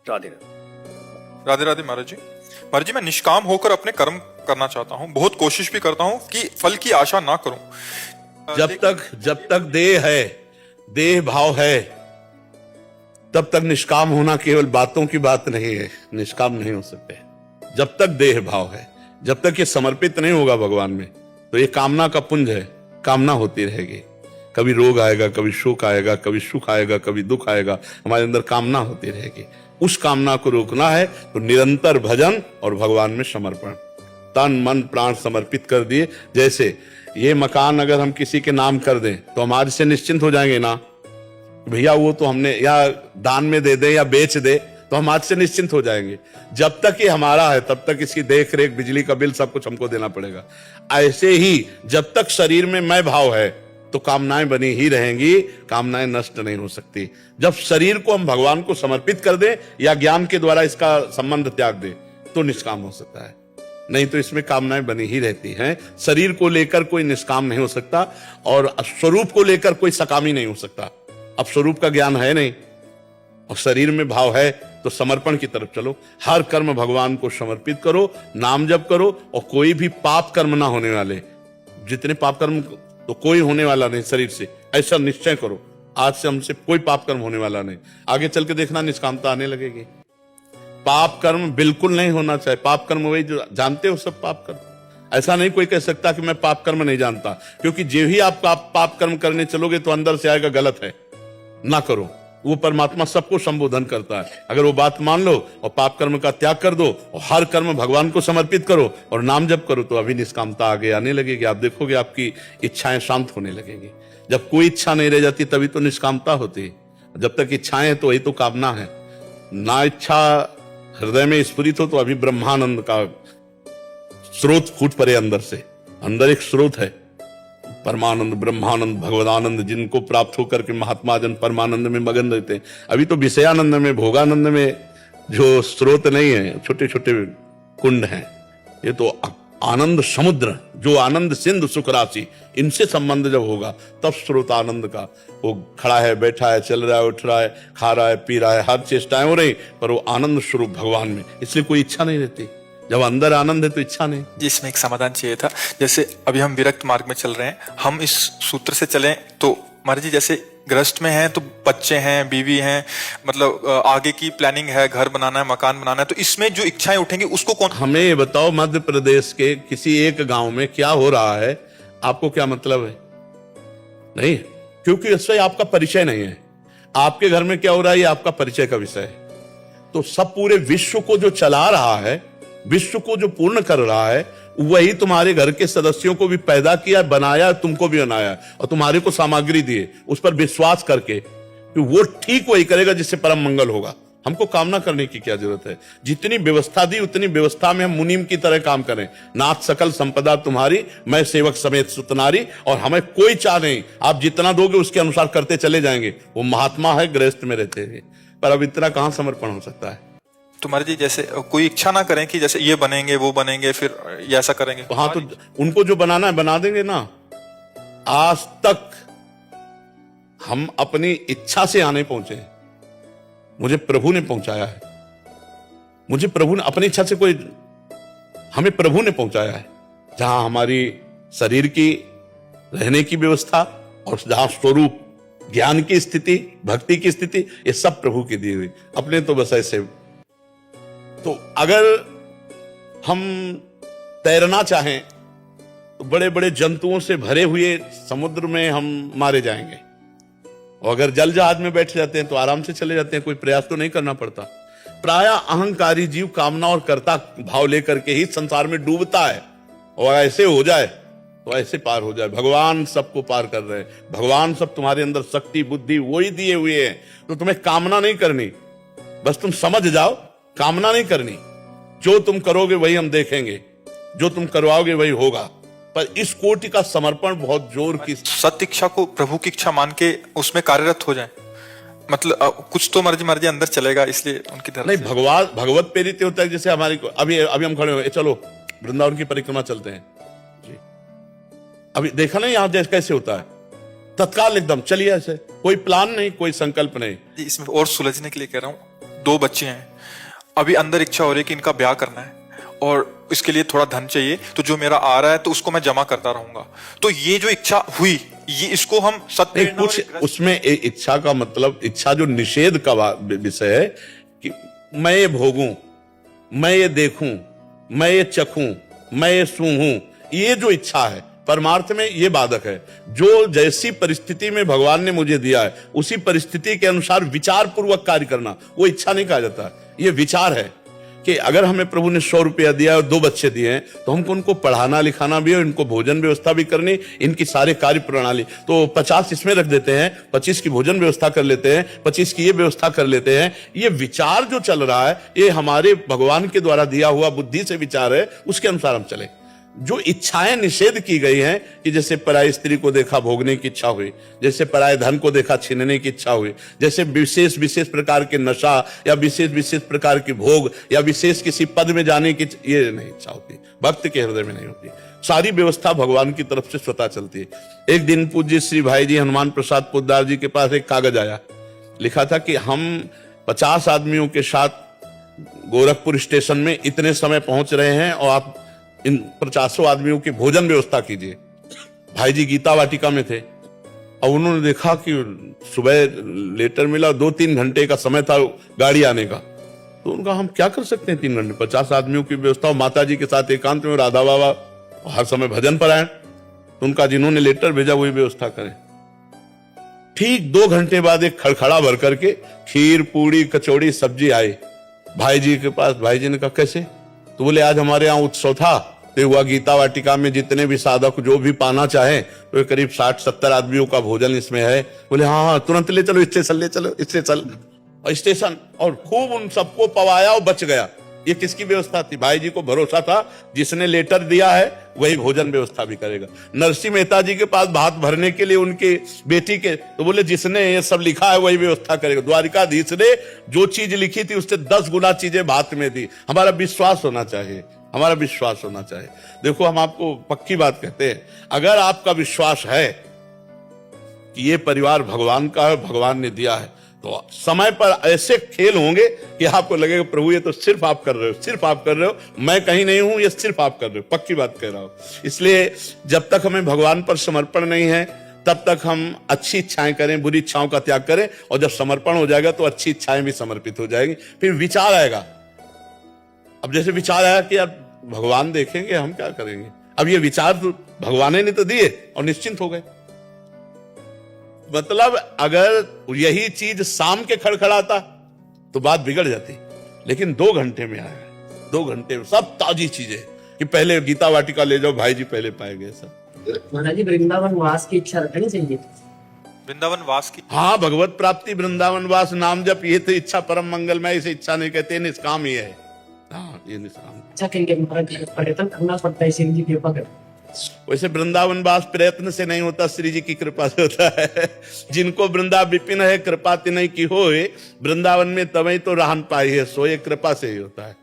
राधे राधे राधे महाराज जी। महाराज जी, मैं निष्काम होकर अपने कर्म करना चाहता हूँ, बहुत कोशिश भी करता हूँ कि फल की आशा ना करूं। जब तक देह है, देह भाव है, तब तक निष्काम होना केवल बातों की बात नहीं है, निष्काम नहीं हो सकते। जब तक देह भाव है, जब तक ये समर्पित नहीं होगा भगवान में, तो ये कामना का पुंज है, कामना होती रहेगी। कभी रोग आएगा, कभी शोक आएगा, कभी सुख आएगा, कभी दुख आएगा, हमारे अंदर कामना होती रहेगी। उस कामना को रोकना है तो निरंतर भजन और भगवान में समर्पण, तन मन प्राण समर्पित कर दिए। जैसे ये मकान अगर हम किसी के नाम कर दें तो हम आज से निश्चिंत हो जाएंगे ना, भैया वो तो हमने या दान में दे दे या बेच दे, तो हम आज से निश्चिंत हो जाएंगे। जब तक ये हमारा है तब तक इसकी देख रेख, बिजली का बिल, सब कुछ हमको देना पड़ेगा। ऐसे ही जब तक शरीर में मैं भाव है तो कामनाएं बनी ही रहेंगी, कामनाएं नष्ट नहीं हो सकती। जब शरीर को हम भगवान को समर्पित कर दें या ज्ञान के द्वारा इसका संबंध त्याग दें तो निष्काम हो सकता है, नहीं तो इसमें कामनाएं बनी ही रहती हैं। शरीर को लेकर कोई निष्काम नहीं हो सकता और स्वरूप को लेकर कोई सकामी नहीं हो सकता। अब स्वरूप का ज्ञान है नहीं और शरीर में भाव है तो समर्पण की तरफ चलो। हर कर्म भगवान को समर्पित करो, नाम जप करो और कोई भी पाप कर्म ना होने वाले, जितने पाप कर्म तो कोई होने वाला नहीं शरीर से, ऐसा निश्चय करो। आज से हमसे कोई पाप कर्म होने वाला नहीं। आगे चल के देखना निष्कामता आने लगेगी। पाप कर्म बिल्कुल नहीं होना चाहिए। पाप कर्म वही जो जानते हो सब पाप कर्म। ऐसा नहीं कोई कह सकता कि मैं पाप कर्म नहीं जानता, क्योंकि जो ही आप पाप कर्म करने चलोगे तो अंदर से आएगा गलत है, ना करो। वो परमात्मा सबको संबोधन करता है। अगर वो बात मान लो और पाप कर्म का त्याग कर दो और हर कर्म भगवान को समर्पित करो और नाम जप करो तो अभी निष्कामता आगे आने लगेगी। आप देखोगे आपकी इच्छाएं शांत होने लगेंगी। जब कोई इच्छा नहीं रह जाती तभी तो निष्कामता होती है। जब तक इच्छाएं हैं तो वही तो कामना है। ना इच्छा हृदय में स्फुरित हो तो अभी ब्रह्मानंद का स्रोत फूट पड़े अंदर से। अंदर एक स्रोत है, परमानंद, ब्रह्मानंद, भगवदानंद, जिनको प्राप्त होकर के महात्मा जन परमानंद में मगन रहते हैं। अभी तो विषयानंद में, भोगानंद में जो स्रोत नहीं है, छोटे छोटे कुंड हैं। ये तो आनंद समुद्र, जो आनंद सिंधु सुख राशि, इनसे संबंध जब होगा तब स्रोत आनंद का। वो खड़ा है, बैठा है, चल रहा है, उठ रहा है, खा रहा है, पी रहा है, हर चेष्टाएं हो रही, पर वो आनंद स्वरूप भगवान में, इसलिए कोई इच्छा नहीं रहती। जब अंदर आनंद है तो इच्छा नहीं। जी, इसमें एक समाधान चाहिए था। जैसे अभी हम विरक्त मार्ग में चल रहे हैं, हम इस सूत्र से चलें तो महाराज जी, जैसे गृहस्थ में हैं तो बच्चे हैं, बीवी हैं, मतलब आगे की प्लानिंग है, घर बनाना है, मकान बनाना है, तो इसमें जो इच्छाएं उठेंगी उसको कौन। हमें ये बताओ, मध्य प्रदेश के किसी एक गांव में क्या हो रहा है, आपको क्या मतलब है? नहीं, क्योंकि इससे आपका परिचय नहीं है। आपके घर में क्या हो रहा है ये आपका परिचय का विषय है। तो सब पूरे विश्व को जो चला रहा है, विश्व को जो पूर्ण कर रहा है, वही तुम्हारे घर के सदस्यों को भी पैदा किया, बनाया, तुमको भी बनाया और तुम्हारे को सामग्री दिए, उस पर विश्वास करके कि वो ठीक वही करेगा जिससे परम मंगल होगा। हमको कामना करने की क्या जरूरत है? जितनी व्यवस्था दी उतनी व्यवस्था में हम मुनीम की तरह काम करें। नाथ सकल संपदा तुम्हारी, मैं सेवक समेत सुतनारी, और हमें कोई चाह नहीं। आप जितना दोगे उसके अनुसार करते चले जाएंगे। वो महात्मा है, गृहस्थ में रहते हैं, पर अब इतना कहां समर्पण हो सकता है? तुम्हारे जी, जैसे कोई इच्छा ना करें कि जैसे ये बनेंगे, वो बनेंगे, फिर ये ऐसा करेंगे। हाँ, तो उनको जो बनाना है बना देंगे ना। आज तक हम अपनी इच्छा से आने पहुंचे, मुझे प्रभु ने पहुंचाया है। मुझे प्रभु ने अपनी इच्छा से कोई, हमें प्रभु ने पहुंचाया है। जहां हमारी शरीर की रहने की व्यवस्था और जहां स्वरूप ज्ञान की स्थिति, भक्ति की स्थिति, ये सब प्रभु की दी हुई। अपने तो बस ऐसे। तो अगर हम तैरना चाहें तो बड़े बड़े जंतुओं से भरे हुए समुद्र में हम मारे जाएंगे, और अगर जल जहाज में बैठ जाते हैं तो आराम से चले जाते हैं, कोई प्रयास तो नहीं करना पड़ता। प्रायः अहंकारी जीव कामना और कर्ता भाव लेकर के ही संसार में डूबता है, और ऐसे हो जाए तो ऐसे पार हो जाए। भगवान सबको पार कर रहे हैं। भगवान सब तुम्हारे अंदर शक्ति बुद्धि वही दिए हुए हैं। तो तुम्हें कामना नहीं करनी, बस तुम समझ जाओ, कामना नहीं करनी। जो तुम करोगे वही हम देखेंगे, जो तुम करवाओगे वही होगा। पर इस कोटि का समर्पण बहुत जोर की, सत्य इच्छा को प्रभु की इच्छा मान के उसमें कार्यरत हो जाए, मतलब कुछ तो मर्जी अंदर चलेगा, इसलिए उनकी तरफ नहीं। भगवत प्रेरित होता है। जैसे हमारी अभी हम खड़े हुए, चलो वृंदावन की परिक्रमा चलते हैं जी। अभी देखा नहीं यहाँ जैसे कैसे होता है, तत्काल एकदम चलिए, ऐसे कोई प्लान नहीं, कोई संकल्प नहीं। इसमें और सुलझने के लिए कह रहा हूँ, 2 बच्चे हैं, अभी अंदर इच्छा हो रही है कि इनका ब्याह करना है और इसके लिए थोड़ा धन चाहिए, तो जो मेरा आ रहा है तो उसको मैं जमा करता रहूंगा। तो ये जो इच्छा हुई, ये इसको हम नहीं, कुछ उसमें इच्छा का मतलब, इच्छा जो निषेध का विषय है कि मैं ये भोगूं, मैं ये देखूं, मैं ये चखूं, मैं ये सूंघूं, ये जो इच्छा है परमार्थ में ये बाधक है। जो जैसी परिस्थिति में भगवान ने मुझे दिया है उसी परिस्थिति के अनुसार विचार पूर्वक कार्य करना, वो इच्छा नहीं कहा जाता, ये विचार है कि अगर हमें प्रभु ने 100 रुपया दिया और 2 बच्चे दिए हैं तो हमको उनको पढ़ाना लिखाना भी है, इनको भोजन व्यवस्था भी करनी, इनकी सारे कार्य प्रणाली, तो 50 इसमें रख देते हैं, 25 की भोजन व्यवस्था कर लेते हैं, 25 की ये व्यवस्था कर लेते हैं। ये विचार जो चल रहा है ये हमारे भगवान के द्वारा दिया हुआ बुद्धि से विचार है, उसके अनुसार हम चले। जो इच्छाएं निषेध की गई हैं कि जैसे पराई स्त्री को देखा भोगने की इच्छा हुई, जैसे पराये धन को देखा छीनने की इच्छा हुई, जैसे विशेष विशेष प्रकार के नशा या विशेष विशेष प्रकार की भोग या विशेष किसी पद में जाने की, ये नहीं इच्छा होती, भक्त के हृदय में नहीं होती। सारी व्यवस्था भगवान की तरफ से स्वतः चलती है। एक दिन पूज्य श्री भाई जी हनुमान प्रसाद पोद्दार जी के पास एक कागज आया, लिखा था कि हम 50 आदमियों के साथ गोरखपुर स्टेशन में इतने समय पहुंच रहे हैं और आप इन 50 आदमियों की भोजन व्यवस्था कीजिए। भाई जी गीता वाटिका में थे और उन्होंने देखा कि सुबह लेटर मिला, 2-3 घंटे का समय था गाड़ी आने का, तो उनका हम क्या कर सकते हैं 3 घंटे, 50 आदमियों की व्यवस्था, माता जी के साथ एकांत में, राधा बाबा हर समय भजन परायण, तो उनका जिन्होंने लेटर भेजा वही व्यवस्था करें। ठीक 2 घंटे बाद एक खड़खड़ा भर करके खीर पूड़ी कचौड़ी सब्जी आई भाई जी के पास। भाई जी ने कहा कैसे? तो बोले आज हमारे यहाँ उत्सव था, तो हुआ गीता वाटिका में जितने भी साधक जो भी पाना चाहे तो करीब 60-70 आदमियों का भोजन इसमें है। बोले हाँ हाँ तुरंत ले चलो, स्टेशन ले चलो, स्टेशन और स्टेशन, और खूब उन सबको पवाया और बच गया। ये किसकी व्यवस्था थी? भाई जी को भरोसा था जिसने लेटर दिया है वही भोजन व्यवस्था भी करेगा। नरसिंह मेहता जी के पास भात भरने के लिए उनके बेटी के, तो बोले जिसने ये सब लिखा है वही व्यवस्था करेगा। द्वारिकाधीश ने जो चीज लिखी थी उससे 10 गुना चीजें भात में थी। हमारा विश्वास होना चाहिए, हमारा विश्वास होना चाहिए। देखो हम आपको पक्की बात कहते हैं, अगर आपका विश्वास है कि ये परिवार भगवान का है, भगवान ने दिया है, तो समय पर ऐसे खेल होंगे कि आपको लगेगा प्रभु ये तो सिर्फ आप कर रहे हो, सिर्फ आप कर रहे हो, मैं कहीं नहीं हूं, ये सिर्फ आप कर रहे हो। पक्की बात कह रहा हूं। इसलिए जब तक हमें भगवान पर समर्पण नहीं है तब तक हम अच्छी इच्छाएं करें, बुरी इच्छाओं का त्याग करें, और जब समर्पण हो जाएगा तो अच्छी इच्छाएं भी समर्पित हो जाएगी। फिर विचार आएगा। अब जैसे विचार आया कि यार भगवान देखेंगे, हम क्या करेंगे, अब ये विचार तो भगवान ने तो दिए और निश्चिंत हो गए। मतलब अगर यही चीज शाम के खड़खड़ाता तो बात बिगड़ जाती, लेकिन 2 घंटे में आया, 2 घंटे में सब ताजी चीजें कि पहले गीता वाटिका ले जाओ, भाई जी पहले पाए गए सब। महाराज जी वृंदावन वास की इच्छा रखनी चाहिए। वृंदावन वास की, हाँ भगवत प्राप्ति, वृंदावन वास, नाम जप, ये तो इच्छा परम मंगलमय, इसे इच्छा नहीं कहते, निष्काम ही है। हाँ ये निष्काम। अच्छा कहेंगे महाराज जी प्रयत्न करना पड़ता है, श्री जी कृपा कर। वैसे वृंदावन वास प्रयत्न से नहीं होता, श्री जी की कृपा से होता है। जिनको वृंदा विपिन है कृपा तिनय की होए, वृंदावन में तवै तो रहन पाई है, सो ये कृपा से ही होता है।